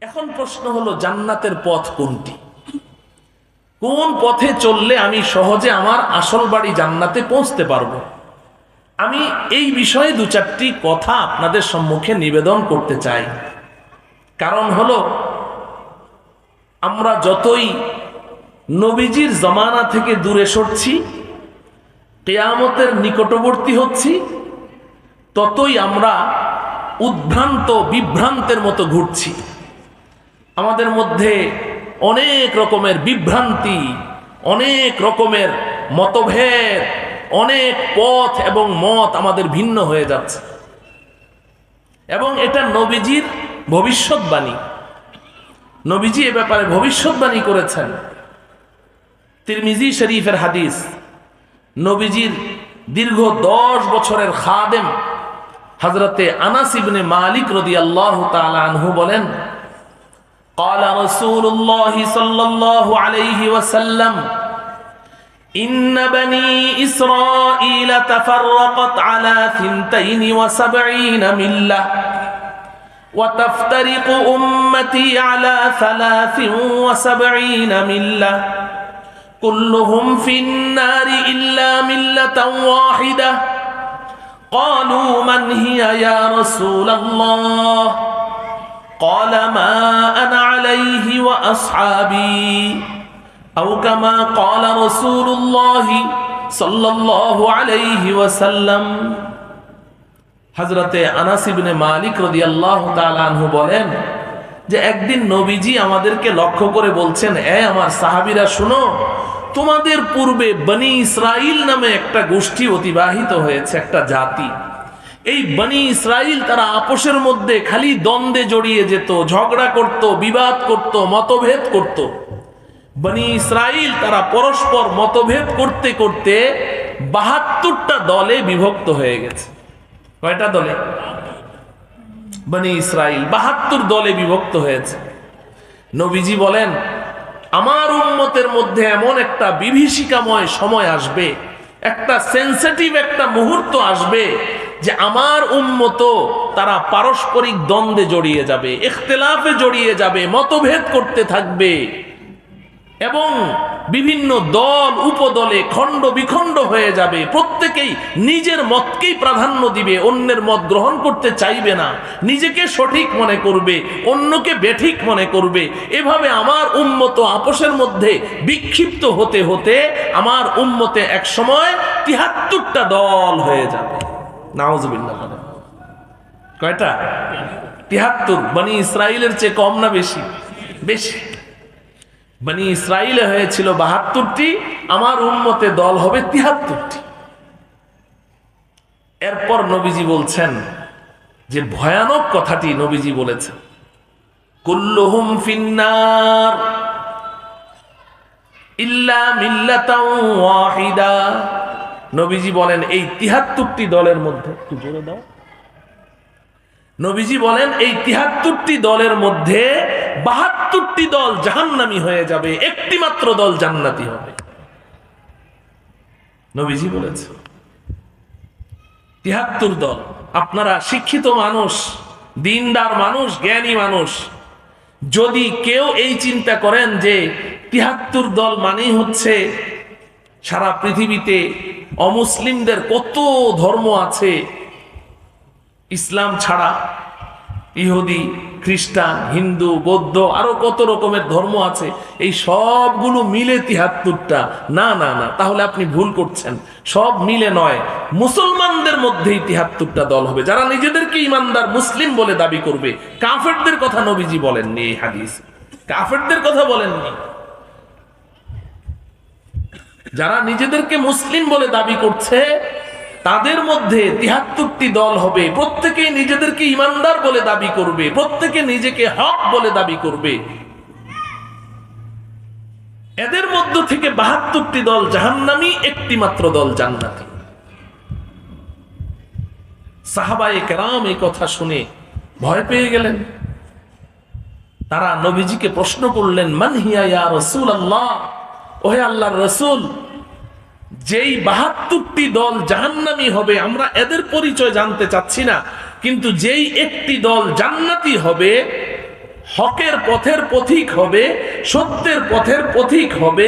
এখন প্রশ্ন হলো জান্নাতের পথ কোনটি? কোন পথে চললে আমি সহজে আমার আসল বাড়ি জান্নাতে পৌঁছতে পারবো? আমি এই বিষয়ে দু চারটি কথা আপনাদের সম্মুখে নিবেদন করতে চাই। কারণ হলো, আমরা যতই নবীজির জমানা থেকে দূরে সরছি, কিয়ামতের নিকটবর্তী হচ্ছি, ততই আমরা উদ্ভ্রান্ত বিভ্রান্তের মতো ঘুরছি। আমাদের মধ্যে অনেক রকমের বিভ্রান্তি, অনেক রকমের মতভেদ, অনেক পথ এবং মত আমাদের ভিন্ন হয়ে যাচ্ছে। এবং এটা নবীজির ভবিষ্যৎবাণী। নবীজি এ ব্যাপারে ভবিষ্যৎবাণী করেছেন। তিরমিজি শরীফের হাদিস, নবীজির দীর্ঘ 10 বছরের খাদেম হযরতে আনাস ইবনে মালিক রাদিয়াল্লাহু তাআলা আনহু বলেন, قال رسول الله صلى الله عليه وسلم إن بني إسرائيل تفرقت على 72 ملة وتفترق أمتي على 73 ملة كلهم في النار إلا ملة واحدة قالوا من هي يا رسول الله قال ما أنا عليه وأصحابي أو كما قال رسول الله صلى الله عليه وسلم। হযরতে আনাস ইবনে মালিক রাদিয়াল্লাহু তাআলা আনহু বলেন যে একদিন নবীজি আমাদেরকে লক্ষ্য করে বলছেন, এ আমার সাহাবীরা শুনো, তোমাদের পূর্বে বনি ইসরাইল নামে একটা গোষ্ঠী অতিবাহিত হয়েছে, একটা জাতি। এই বনি ইসরাইল তারা আপোষের মধ্যে খালি দ্বন্দ্বে জড়িয়ে যেত, ঝগড়া করত, বিবাদ করত, মতভেদ করত। বনি ইসরাইল তারা পরস্পর মতভেদ করতে করতে 72টা দলে বিভক্ত হয়ে গেছে। কয়টা দলে? বনি ইসরাইল 72 দলে বিভক্ত হয়েছে। নবীজি বলেন, আমার উম্মতের মধ্যে এমন একটা বিভীষিকাময় সময় আসবে, একটা সেনসিটিভ একটা মুহূর্ত আসবে যে আমার উম্মত তারা পারস্পরিক দ্বন্দ্বে জড়িয়ে যাবে, ইখতিলাফে জড়িয়ে যাবে, মতভেদ করতে থাকবে এবং বিভিন্ন দল উপদলে খণ্ড বিখণ্ড হয়ে যাবে। প্রত্যেকেই নিজের মতকেই প্রাধান্য দিবে, অন্যের মত গ্রহণ করতে চাইবে না, নিজেকে সঠিক মনে করবে, অন্যকে বেঠিক মনে করবে। এভাবে আমার উম্মত আপোষের মধ্যে বিক্ষিপ্ত হতে হতে আমার উম্মতে এক সময় 73টা দল হয়ে যাবে। নাউজুবিল্লাহ। কয়টা? 73। বনি ইসরাইলের চেয়ে কম না বেশি? বেশি। বনি ইসরাইলে হয়েছিল 72টি, আমার উম্মতে দল হবে 73টি। এরপর নবীজি বলছেন যে ভয়ানক কথাটি নবীজি বলেছেন, কুল্লুহুম ফিন্নার ইল্লা মিল্লাতাও ওয়াহিদা। নবীজি বলেন এই 73টি দলের মধ্যে, একটু জোরে দাও, নবীজি বলেন এই 73টি দলের মধ্যে 72টি দল জাহান্নামী হয়ে যাবে, একটি মাত্র দল জান্নাতি হবে। নবীজি বলেছে 73 দল। আপনারা শিক্ষিত মানুষ, দিনদার মানুষ, জ্ঞানী মানুষ, যদি কেউ এই চিন্তা করেন যে 73 দল মানেই হচ্ছে সারা পৃথিবীতে অমুসলিমদের কত ধর্ম আছে, ইসলাম ছাড়া ইহুদি, খ্রিস্টান, হিন্দু, বৌদ্ধ, আরো কত রকমের ধর্ম আছে, এই সবগুলো মিলে 73টা? না না না, তাহলে আপনি ভুল করছেন। সব মিলে নয়, মুসলমানদের মধ্যেই 73টা দল হবে, যারা নিজেদেরকে ইমানদার মুসলিম বলে দাবি করবে। কাফেরদের কথা নবীজি বলেননি এই হাদিস, কাফেরদের কথা বলেননি। যারা নিজেদেরকে মুসলিম বলে দাবি করছে তাদের মধ্যে 73টি দল হবে, প্রত্যেকেই নিজেদেরকে ইমানদার বলে দাবি করবে, প্রত্যেকে নিজেকে হক বলে দাবি করবে। এদের মধ্য থেকে 72টি দল জাহান্নামী, একটি মাত্র দল জান্নাতি। সাহাবায়ে কেরাম এই কথা শুনে ভয় পেয়ে গেলেন। তারা নবীজিকে প্রশ্ন করলেন, মান হিয়া ইয়া রাসূলুল্লাহ, ওহে আল্লাহর রাসূল, যেই 72টি দল জাহান্নামী হবে আমরা এদের পরিচয় জানতে চাচ্ছি না, কিন্তু যেই একটি দল জান্নাতি হবে হকের পথের পথিক হবে, সত্যের পথের পথিক হবে,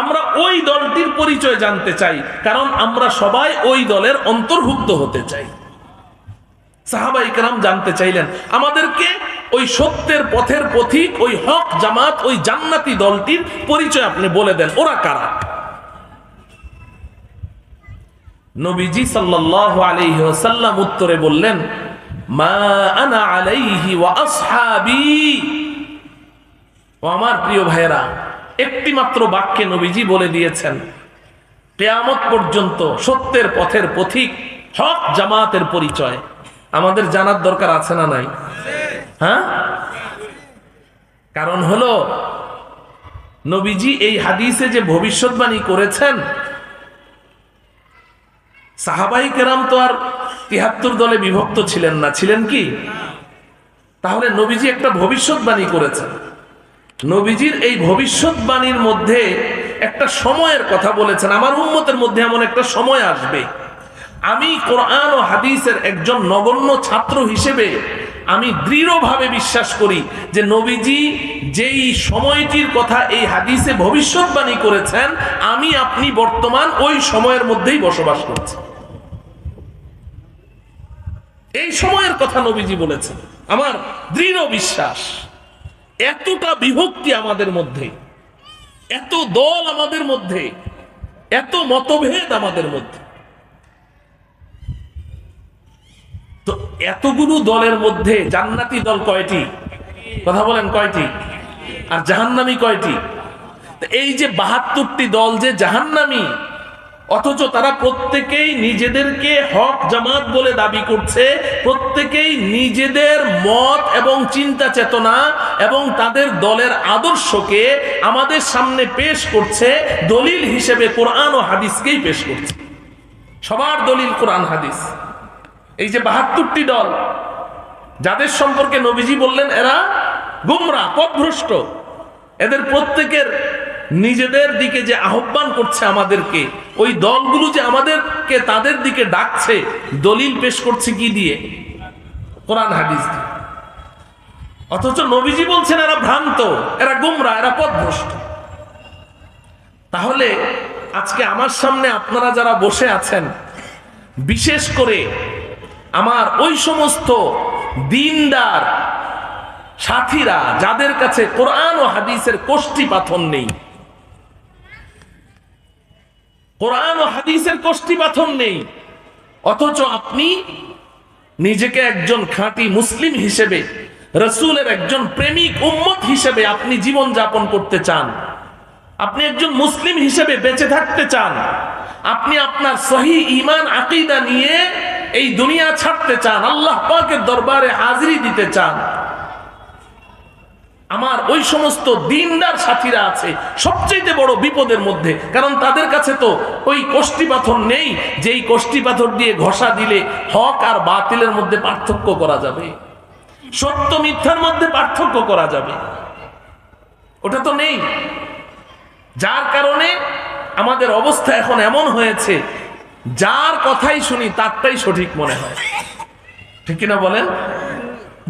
আমরা ওই দলটির পরিচয় জানতে চাই, কারণ আমরা সবাই ওই দলের অন্তর্ভুক্ত হতে চাই। সাহাবায়ে কেরাম জানতে চাইলেন, আমাদেরকে ওই সত্যের পথের পথিক, ওই হক জামাত, ওই জান্নাতি দলটির পরিচয় আপনি বলে দেন, ওরা কারা? নবীজি সাল্লাল্লাহু আলাইহি ওয়াসাল্লাম উত্তরে বললেন, মা আনা আলাইহি ওয়া আসহাবি। ও আমার প্রিয় ভাইয়েরা, একটি মাত্র বাক্যে নবীজি বলে দিয়েছেন, কিয়ামত পর্যন্ত সত্যের পথের পথিক হক জামাতের পরিচয় আমাদের জানার দরকার আছে না নাই? হ্যাঁ, কারণ হলো নবীজি এই হাদিসে যে ভবিষ্যৎবাণী করেছেন, সাহাবায়ে কেরাম তো আর ৭৩ দলে বিভক্ত ছিলেন না, ছিলেন কি? তাহলে নবীজি একটা ভবিষ্যৎবাণী করেছেন। নবীজির এই ভবিষ্যৎবাণীর মধ্যে একটা সময়ের কথা বলেছেন, আমার উম্মতের মধ্যে এমন একটা সময় আসবে, আমি কোরআন ও হাদিসের একজন নগণ্য ছাত্র হিসেবে আমি দৃঢ়ভাবে বিশ্বাস করি যে নবীজি যেই সময়টির কথা এই হাদিসে ভবিষ্যৎবাণী করেছেন, আমি আপনি বর্তমান ওই সময়ের মধ্যেই বসবাস করছি। এই সময়ের কথা নবীজি বলেছেন, আমার দৃঢ় বিশ্বাস। এতটা বিভক্তি আমাদের মধ্যে, এত দল আমাদের মধ্যে, এত মতভেদ আমাদের মধ্যে, তো এতগুলো দলের মধ্যে জান্নাতি দল কয়টি? কথা বলেন, কয়টি? আর জাহান্নামী কয়টি? এই যে ৭২টি দল যে জাহান্নামী, অথচ তারা প্রত্যেকেই নিজেদেরকে হক জামাত বলে দাবি করছে, প্রত্যেকেই নিজেদের মত এবং চিন্তা চেতনা এবং তাদের দলের আদর্শকে আমাদের সামনে পেশ করছে, দলিল হিসেবে কোরআন ও হাদিসকেই পেশ করছে। সবার দলিল কোরআন হাদিস। এই যে ৭২টি দল যাদের সম্পর্কে নবীজি বললেন এরা গুমরাহ, পথভ্রষ্ট, এদের প্রত্যেকের নিজেদের দিকে যে আহ্বান করছে আমাদেরকে, ওই দলগুলো যে আমাদেরকে তাদের দিকে ডাকছে, দলিল পেশ করছে কি দিয়ে? কোরআন হাদিস দিয়ে। অথচ নবীজি বলছেন এরা ভ্রান্ত, এরা গুমরাহ, এরা পথভ্রষ্ট। তাহলে আজকে আমার সামনে আপনারা যারা বসে আছেন, বিশেষ করে আমার ওই সমস্ত দিনদার সাথীরা যাদের কাছে কোরআন ও হাদিসের কোষ্ঠী পাথর নেই, কোরআন ও হাদিসের কোষ্ঠী পাথর নেই, অথচ আপনি নিজেকে একজন খাঁটি মুসলিম হিসেবে, রাসূলের একজন প্রেমিক উম্মত হিসেবে আপনি জীবন যাপন করতে চান, আপনি একজন মুসলিম হিসেবে বেঁচে থাকতে চান, আপনি আপনার সহি ঈমান আকীদা নিয়ে এই দুনিয়া ছাড়তে চান, আল্লাহ পাকের দরবারে হাজিরি দিতে চান, আমার ওই সমস্ত দিনদার সাথীরা আছে সবচেয়ে বড় বিপদের মধ্যে। কারণ তাদের কাছে তো ওই কোষ্ঠী পাথর নেই, যেই কোষ্ঠী পাথর দিয়ে ঘষা দিলে হক আর বাতিলের মধ্যে পার্থক্য করা যাবে, সত্য মিথ্যার মধ্যে পার্থক্য করা যাবে, ওটা তো নেই। যার কারণে আমাদের অবস্থা এখন এমন হয়েছে, যার কথাই শুনি তারটাই সঠিক মনে হয়, ঠিক কিনা বলেন?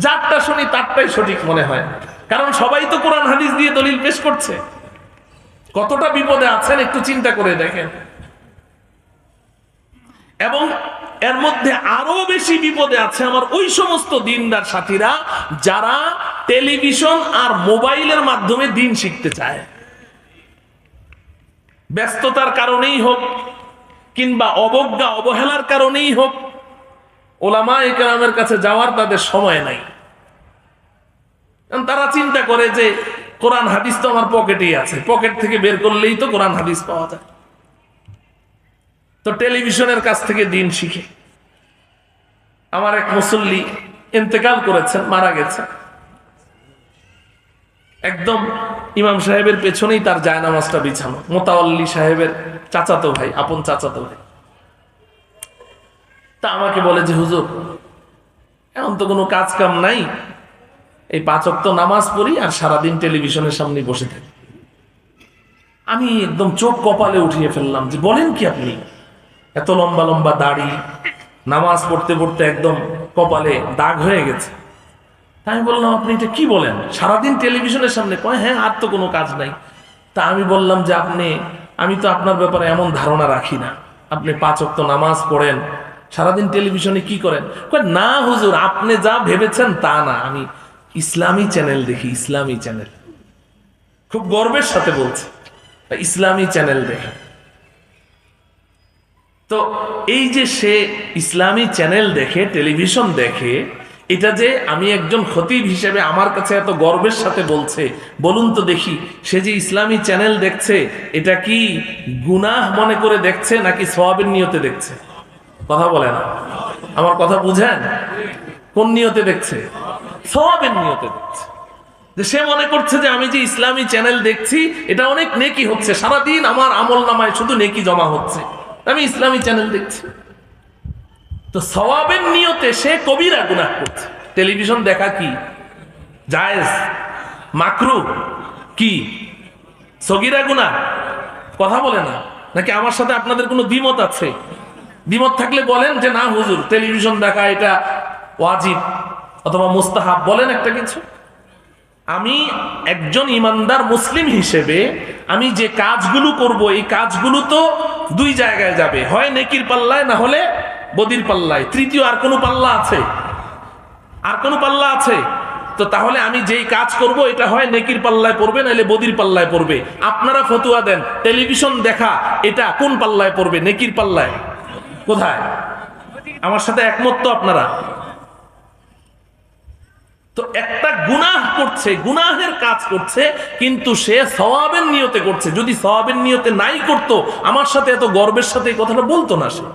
যারটা শুনি তারটাই সঠিক মনে হয়, কারণ সবাই তো কোরআন হাদিস দিয়ে দলিল পেশ করছে। কতটা বিপদে আছেন একটু চিন্তা করে দেখেন। এবং এর মধ্যে আরো বেশি বিপদে আছে আমার ওই সমস্ত দিনদার সাথীরা যারা টেলিভিশন আর মোবাইলের মাধ্যমে দিন শিখতে চায়। ব্যস্ততার কারণেই হোক কিংবা অবজ্ঞা অবহেলার কারণেই হোক, ওলামায়ে কেরামের কাছে যাওয়ার তাদের সময় নাই। তারা চিন্তা করে যে কোরআন হাদিস তো আমার পকেটেই আছে, পকেট থেকে বের করলেই তো কোরআন হাদিস পাওয়া যায়, তো টেলিভিশনের কাছ থেকে দিন শিখে। আমার এক মুসল্লি ইন্তেকাল করেছেন, মারা গেছেন, একদম ইমাম সাহেবের পেছনেই তার জায়নামাজটা বিছানো, মোতাওয়াল্লি সাহেবের চাচাতো ভাই, আপন চাচাতো ভাই। তা আমাকে বলে যে হুজুর, এখন তো কোনো কাজ কাম নাই, এই 5 ওয়াক্ত নামাজ পড়ি আর সারাদিন টেলিভিশনের সামনে বসে থাকি। আমি একদম চোখ কপালে উঠিয়ে ফেললাম যে বলেন কি আপনি, এত লম্বা লম্বা দাড়ি, নামাজ পড়তে পড়তে একদম কপালে দাগ হয়ে গেছে, আমি বললাম আপনি এটা কি বলেন, সারাদিন টেলিভিশনের সামনে? কয় হ্যাঁ, আর তো কোনো কাজ নাই। তা আমি বললাম যে আমি তো আপনার ব্যাপারে এমন ধারণা রাখি না, আপনি 5 ওয়াক্ত নামাজ পড়েন, সারাদিন টেলিভিশনে কি করেন? কয় না হুজুর, আপনি যা ভেবেছেন তা না, আমি ইসলামী চ্যানেল দেখি, ইসলামী চ্যানেল। খুব গর্বের সাথে বলছে ইসলামী চ্যানেল দেখে। তো এই যে সে ইসলামী চ্যানেল দেখে, টেলিভিশন দেখে, এটা যে আমি একজন খতিব হিসেবে আমার কাছে এত গর্বের সাথে বলছে, বলুন তো দেখি, সে যে ইসলামী চ্যানেল দেখছে এটা কি গুনাহ মনে করে দেখছে নাকি সওয়াবের নিয়তে দেখছে? কথা বলে না, আমার কথা বুঝেন? কোন নিয়তে দেখছে? সওয়াবের নিয়তে দেখছে। যে সে মনে করছে যে আমি যে ইসলামী চ্যানেল দেখছি এটা অনেক নেকি হচ্ছে, সারাদিন আমার আমল নামায় শুধু নেকি জমা হচ্ছে, আমি ইসলামী চ্যানেল দেখছি। তো সওয়াবের নিয়তে সে কবিরা গুনাহ করছে। টেলিভিশন দেখা কি জায়েজ, মাকরু, কি সগীরা গুনাহ? কথা বলে না, নাকি আমার সাথে আপনাদের কোনো দ্বিমত আছে? দ্বিমত থাকলে বলেন যে না হুজুর, টেলিভিশন দেখা এটা ওয়াজিব অথবা মুস্তাহাব, বলেন একটা কিছু। আমি একজন ইমানদার মুসলিম হিসেবে আমি যে কাজগুলো করব, এই কাজগুলো তো দুই জায়গায় যাবে, হয় নেকির পাল্লায় না হলে বদির পাল্লায়। তৃতীয় আর কোনো পাল্লা আছে? আর কোনো পাল্লা আছে? তো তাহলে আমি যেই কাজ করব এটা হয় নেকির পাল্লায় পড়বে নাহলে বদির পাল্লায় পড়বে। আপনারা ফতুয়া দেন, টেলিভিশন দেখা এটা কোন পাল্লায় পড়বে? নেকির পাল্লায়। কোথায়? আমার সাথে একমত তো আপনারা? তো একটা গুনাহ করছে, গুনাহের কাজ করছে, কিন্তু সে সওয়াবের নিয়তে করছে। যদি সওয়াবের নিয়তে নাই করতো আমার সাথে এত গর্বের সাথে এই কথাটা বলতো না সে।